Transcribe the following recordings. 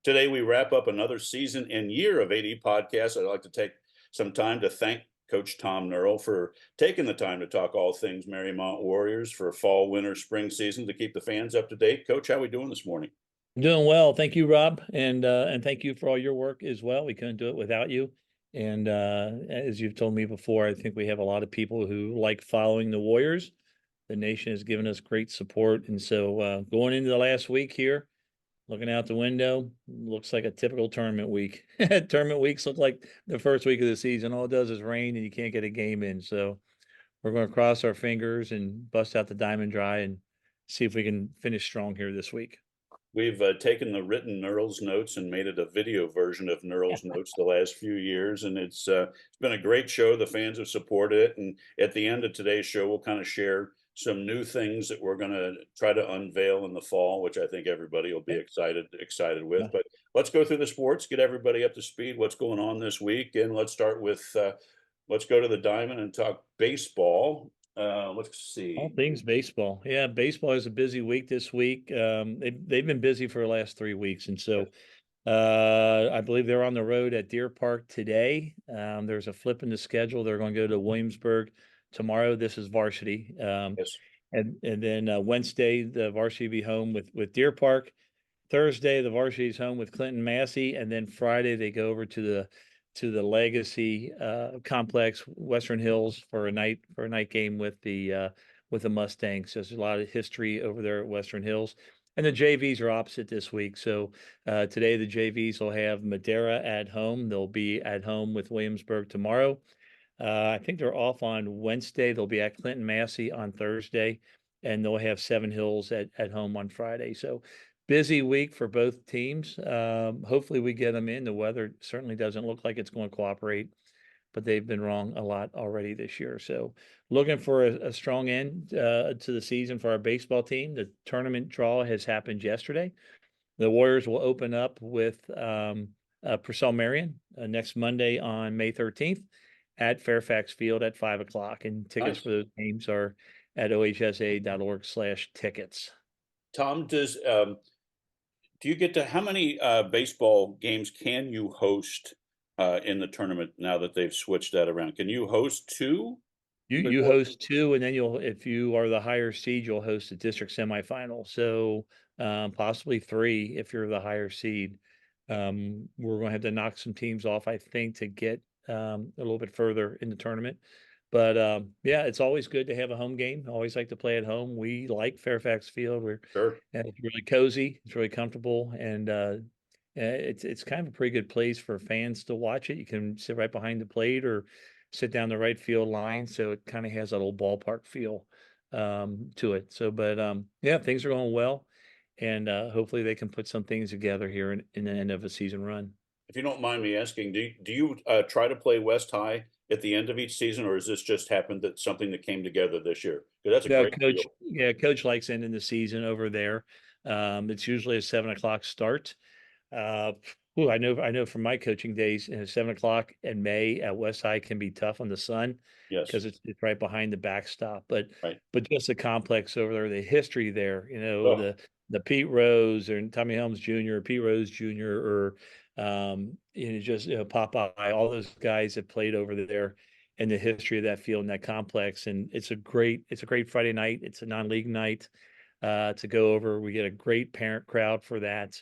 Today, we wrap up another season and year of AD Podcast. I'd like to take some time to thank Coach Tom Nerl for taking the time to talk all things Mariemont Warriors for fall, winter, spring season to keep the fans up to date. Coach, how are we doing this morning? Doing well. Thank you, Rob. And thank you for all your work as well. We couldn't do it without you. And as you've told me before, I think we have a lot of people who like following the Warriors. The nation has given us great support. And so going into the last week here, looking out the window, looks like a typical tournament week. Tournament weeks look like the first week of the season. All it does is rain and you can't get a game in. So we're going to cross our fingers and bust out the diamond dry and see if we can finish strong here this week. We've taken the written Nerl's notes and made it a video version of Nerl's notes the last few years, and it's been a great show. The fans have supported it, and at the end of today's show, we'll kind of share some new things that we're going to try to unveil in the fall, which I think everybody will be excited with. But let's go through the sports, get everybody up to speed. What's going on this week, and let's start with let's go to the diamond and talk baseball. Let's see. All things baseball. Yeah, baseball is a busy week this week. They've been busy for the last 3 weeks, and so I believe they're on the road at Deer Park today. There's a flip in the schedule. They're going to go to Williamsburg tomorrow. This is varsity, Yes. and then Wednesday the varsity will be home with Deer Park. Thursday the varsity is home with Clinton Massey, and then Friday they go over to the Legacy complex, Western Hills, for a night game with the Mustangs. So there's a lot of history over there at Western Hills. And the JVs are opposite this week. So today the JVs will have Madera at home. They'll be at home with Williamsburg tomorrow. I think they're off on Wednesday. They'll be at Clinton Massey on Thursday, and they'll have Seven Hills at home on Friday. So busy week for both teams. Hopefully we get them in. The weather certainly doesn't look like it's going to cooperate, but they've been wrong a lot already this year. So looking for a strong end to the season for our baseball team. The tournament draw has happened yesterday. The Warriors will open up with Purcell Marion next Monday on May 13th at Fairfax Field at 5 o'clock. And tickets for those games are at ohsa.org/tickets. Tom, do you get to how many baseball games can you host in the tournament now that they've switched that around? Can you host two? You host two, and then if you are the higher seed, you'll host a district semifinal. So possibly three if you're the higher seed. We're going to have to knock some teams off, I think, to get a little bit further in the tournament. But yeah, it's always good to have a home game. I always like to play at home. We like Fairfax Field. And it's really cozy. It's really comfortable, and it's kind of a pretty good place for fans to watch it. You can sit right behind the plate or sit down the right field line, so it kind of has a little ballpark feel to it. So, but yeah, things are going well, and hopefully they can put some things together here in the end of a season run. If you don't mind me asking, do you try to play West High at the end of each season, or has this just happened that something that came together this year? Because that's a Yeah, great coach. deal. Yeah, coach likes ending the season over there. It's usually a 7 o'clock start. Uh, I know from my coaching days, 7 o'clock in May at West High can be tough on the sun Yes, because it's right behind the backstop. But right. just the complex over there, the history there, Oh, the Pete Rose or Tommy Helms Jr., Pete Rose Jr., or just Popeye, all those guys that played over there, and the history of that field and that complex. And it's a great Friday night. It's a non-league night to go over. We get a great parent crowd for that.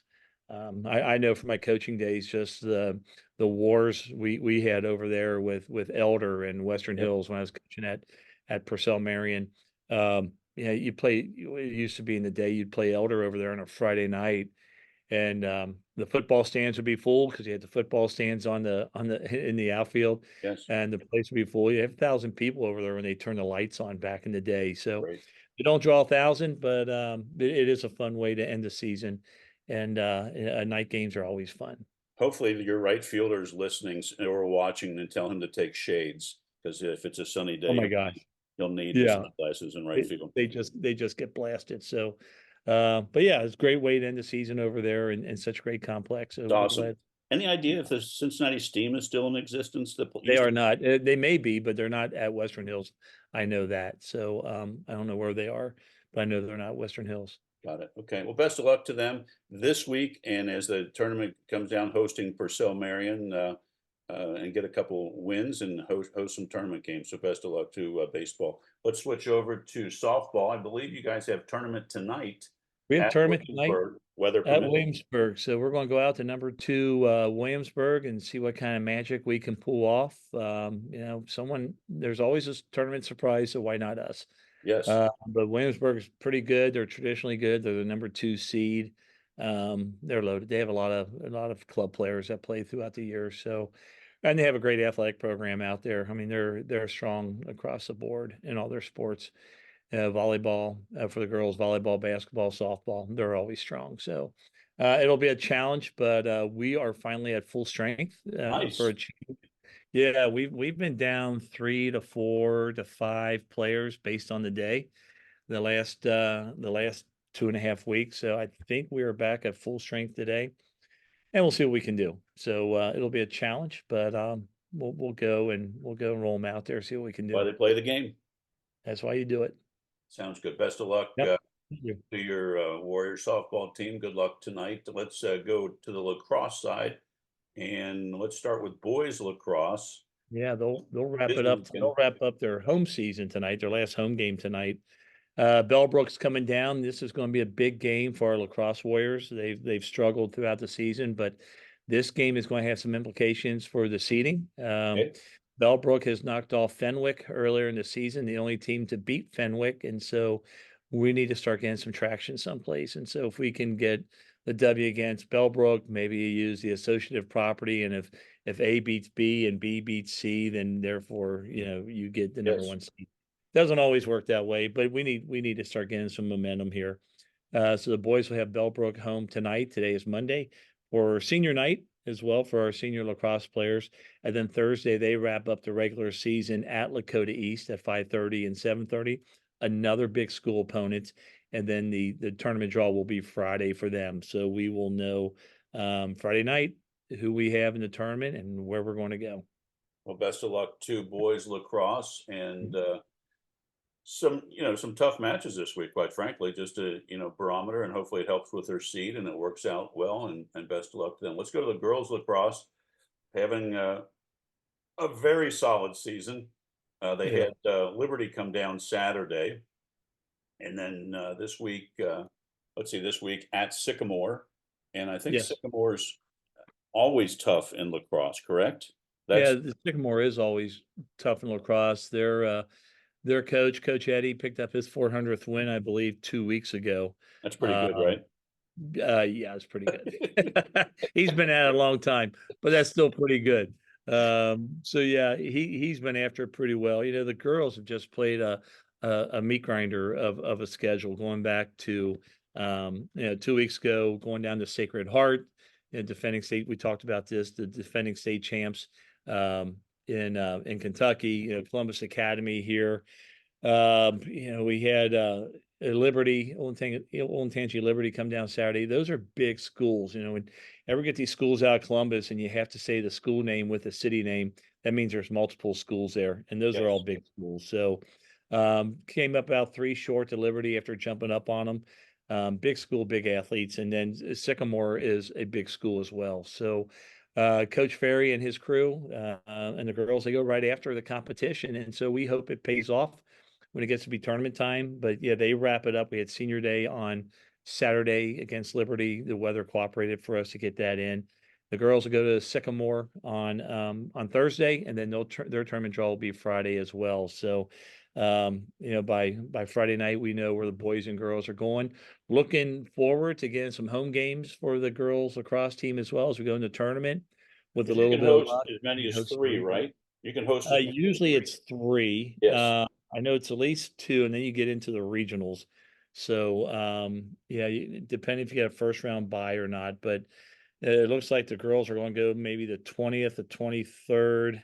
I know from my coaching days, just the wars we had over there with Elder and Western yep. Hills when I was coaching at Purcell Marion. It used to be in the day you'd play Elder over there on a Friday night, and the football stands would be full because you had the football stands on the in the outfield, Yes, and the place would be full. You have 1,000 people over there when they turn the lights on back in the day. So great. you don't draw 1,000, but it is a fun way to end the season, and night games are always fun. Hopefully, your right fielder is listening or watching, and tell him to take shades, because if it's a sunny Oh day, my gosh, you'll need his yeah, sunglasses in right they, field. they just get blasted. So, but yeah, it's a great way to end the season over there, and such a great complex. So It's we're awesome. glad. Any idea if the Cincinnati Steam is still in existence? That They used are to. not. They may be, but they're not at Western Hills. I know that. So I don't know where they are, but I know they're not Western Hills. Got it. Okay. Well, best of luck to them this week, and as the tournament comes down, hosting Purcell Marion, and get a couple wins and host some tournament games. So best of luck to baseball. Let's switch over to softball. I believe you guys have tournament tonight We have at tournament tonight Williamsburg, weather at permitting. Williamsburg. So we're going to go out to number 2 Williamsburg and see what kind of magic we can pull off. There's always this tournament surprise, so why not us? Yes. But Williamsburg is pretty good. They're traditionally good. They're the number 2 seed. They're loaded. They have a lot of club players that play throughout the year. So, and they have a great athletic program out there. I mean, they're strong across the board in all their sports. Volleyball for the girls, volleyball, basketball, softball. They're always strong. So it'll be a challenge, but we are finally at full strength for Nice. a change. Yeah, we've been down 3 to 4 to 5 players based on the day the last 2.5 weeks. So I think we are back at full strength today, and we'll see what we can do. So it'll be a challenge, but we'll go and roll them out there, see what we can Why do. they play the game. That's why you do it. Sounds good. Best of luck Yep. Thank you. to your Warrior softball team. Good luck tonight. Let's go to the lacrosse side, and let's start with boys lacrosse. Yeah, they'll wrap This it up. weekend. They'll wrap up their home season tonight, their last home game tonight. Bellbrook's coming down. This is going to be a big game for our lacrosse Warriors. They've struggled throughout the season, but this game is going to have some implications for the seeding. Okay. Bellbrook has knocked off Fenwick earlier in the season, the only team to beat Fenwick, and so we need to start getting some traction someplace. And so if we can get the W against Bellbrook, maybe you use the associative property, and if A beats B and B beats C, then therefore you get the number Yes. 1 seed. Doesn't always work that way, but we need to start getting some momentum here. So the boys will have Bellbrook home tonight. Today is Monday for senior night as well for our senior lacrosse players. And then Thursday, they wrap up the regular season at Lakota East at 5:30 and 7:30, another big school opponent. And then the tournament draw will be Friday for them. So we will know Friday night who we have in the tournament and where we're going to go. Well, best of luck to boys lacrosse, and some tough matches this week, quite frankly, just a barometer, and hopefully it helps with their seed and it works out well, and best of luck to them. Let's go to the girls lacrosse, having a very solid season. They Yeah. had Liberty come down Saturday, and then this week, this week at Sycamore, and I think Yes. Sycamore's always tough in lacrosse, correct? Yeah, That's the Sycamore is always tough in lacrosse. Their coach, Coach Eddie, picked up his 400th win, I believe, 2 weeks ago. pretty good, Um, right? yeah, it's pretty good. He's been at it a long time, but that's still pretty good. So yeah, he's been after it pretty well. The girls have just played a meat grinder of a schedule going back to 2 weeks ago, going down to Sacred Heart, defending state. We talked about this, the defending state champs in Kentucky, Columbus Academy here. We had Liberty, Old Tangy Liberty come down Saturday. Those are big schools. When ever get these schools out of Columbus and you have to say the school name with the city name, that means there's multiple schools there, and those are all Yes. big schools. So came up about 3 short to Liberty after jumping up on them. Big school, big athletes, and then Sycamore is a big school as well. So Coach Ferry and his crew and the girls, they go right after the competition, and so we hope it pays off when it gets to be tournament time. But yeah, they wrap it up. We had senior day on Saturday against Liberty. The weather cooperated for us to get that in. The girls will go to Sycamore on Thursday, and then their tournament draw will be Friday as well. So, by Friday night, we know where the boys and girls are going. Looking forward to getting some home games for the girls lacrosse team as well as we go into tournament. With a Because you little can bit of host luck, as many we as host 3, 3. right? You can host as many as Usually 3. it's 3. Yes. I know it's at least 2, and then you get into the regionals. So, yeah, depending if you get a first round bye or not, but it looks like the girls are going to go maybe the 20th, the 23rd,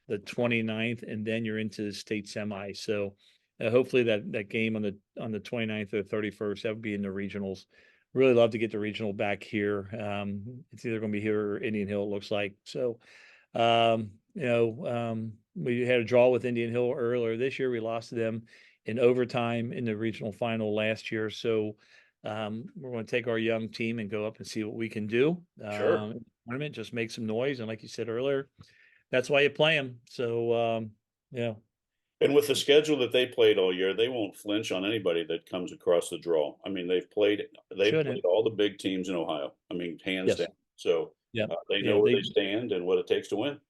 the 29th, and then you're into the state semi. So, hopefully that game on the 29th or 31st, that would be in the regionals. Really love to get the regional back here. It's either going to be here or Indian Hill, it looks like. So, we had a draw with Indian Hill earlier this year. We lost to them in overtime in the regional final last year. So we're going to take our young team and go up and see what we can do. Sure. Tournament, just make some noise, and like you said earlier, that's why you play them. So yeah, And with the schedule that they played all year, they won't flinch on anybody that comes across the draw. I mean, they've shouldn't. played all the big teams in Ohio. I mean, hands Yes. down. So Yeah. they know Yeah. where they stand and what it takes to win.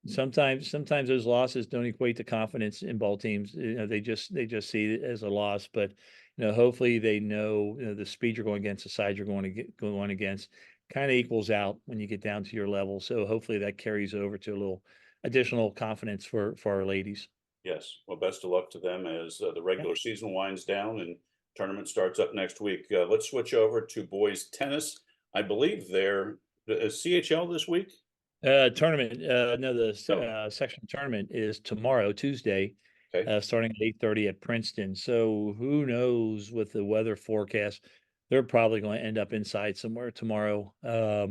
Sometimes those losses don't equate to confidence in ball teams. They just see it as a loss, but hopefully they know, the speed you're going against, the side you're going against, kind of equals out when you get down to your level. So hopefully that carries over to a little additional confidence for our ladies. Yes. Well, best of luck to them as the Yeah. regular season winds down and tournament starts up next week. Let's switch over to boys tennis. I believe they're CHL this week. Tournament. No, the No. section tournament is tomorrow, Tuesday, Okay. starting at 8:30 at Princeton. So who knows with the weather forecast? They're probably going to end up inside somewhere tomorrow. I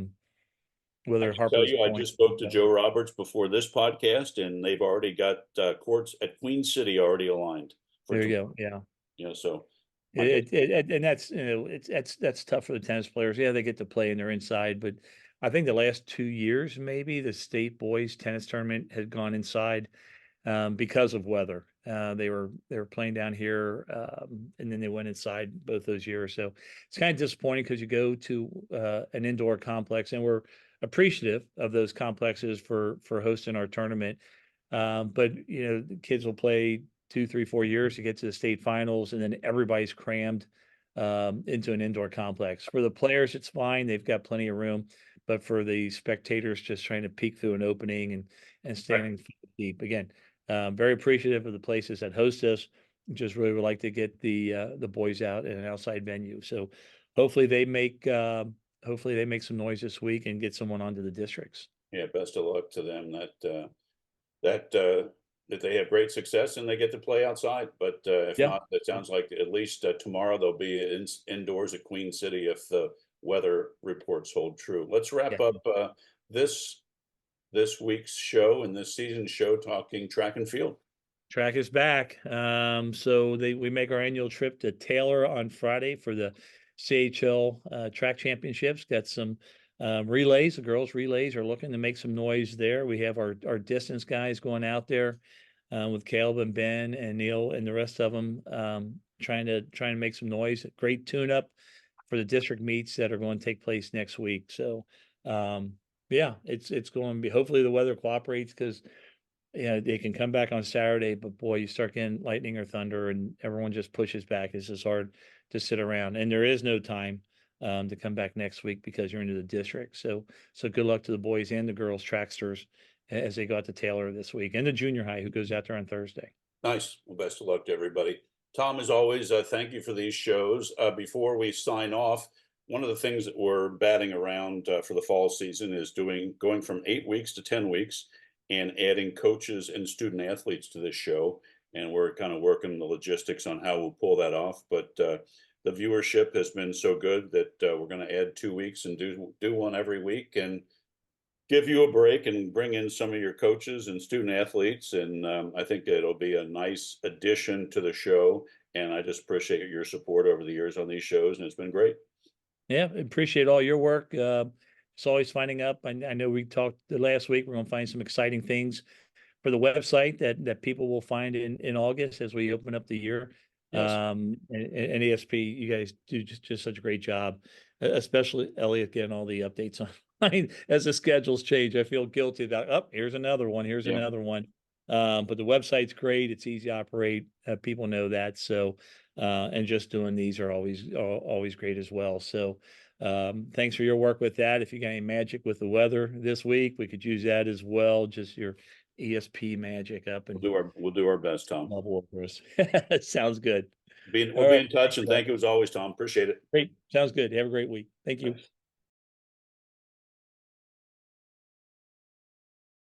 Whether can tell Harper's you, I going. just spoke to Joe Roberts before this podcast, and they've already got courts at Queen City already aligned for There you tomorrow. go. Yeah. So I guess And that's that's tough for the tennis players. Yeah, they get to play and they're inside, but I think the last 2 years maybe the state boys tennis tournament had gone inside because of weather. They were playing down here, and then they went inside both those years. So it's kind of disappointing because you go to an indoor complex, and we're appreciative of those complexes for hosting our tournament. But the kids will play 2, 3, 4 years to get to the state finals, and then everybody's crammed into an indoor complex. For the players, it's fine; they've got plenty of room. But for the spectators, just trying to peek through an opening and right. standing deep again. Very appreciative of the places that host us. Just really would like to get the boys out in an outside venue. So hopefully they make some noise this week and get someone onto the districts. Yeah, best of luck to them. That that they have great success and they get to play outside. But if Yeah, not, it sounds like at least tomorrow they'll be indoors at Queen City if the weather reports hold true. Let's yeah. wrap up this this week's show and this season's show talking track and field. Track is back. So we make our annual trip to Taylor on Friday for the CHL track championships. Got some relays. The girls' relays are looking to make some noise there. We have our distance guys going out there with Caleb and Ben and Neil and the rest of them trying to make some noise. Great tune-up for the district meets that are going to take place next week. So yeah, it's going to be. Hopefully the weather cooperates because they can come back on Saturday, but boy, you start getting lightning or thunder, and everyone just pushes back. It's just hard to sit around, and there is no time to come back next week because you're into the district. So good luck to the boys and the girls tracksters as they go out to Taylor this week, and the junior high who goes out there on Thursday. Nice. Well, best of luck to everybody. Tom, as always, thank you for these shows. Before we sign off, one of the things that we're batting around for the fall season is going from 8 weeks to 10 weeks and adding coaches and student athletes to this show. And we're kind of working the logistics on how we'll pull that off. But the viewership has been so good that we're going to add 2 weeks and do one every week and give you a break and bring in some of your coaches and student athletes. And I think it'll be a nice addition to the show. And I just appreciate your support over the years on these shows. And it's been great. Yeah, appreciate all your work. It's always finding up. I know we talked last week. We're going to find some exciting things for the website that people will find in August as we open up the year. Yes. And ESP, you guys do just such a great job, especially Elliot getting all the updates online as the schedules change. I feel guilty about, here's another one. Here's Yeah. another one. But the website's great. It's easy to operate. People know that. So, and just doing these are always great as well. So, thanks for your work with that. If you got any magic with the weather this week, we could use that as well. Just your ESP magic up and We'll do our best, Tom. level for us. Sounds good. We'll All be right. in touch and thank you as always, Tom. Appreciate it. Great. Sounds good. Have a great week. Thank you. Thanks.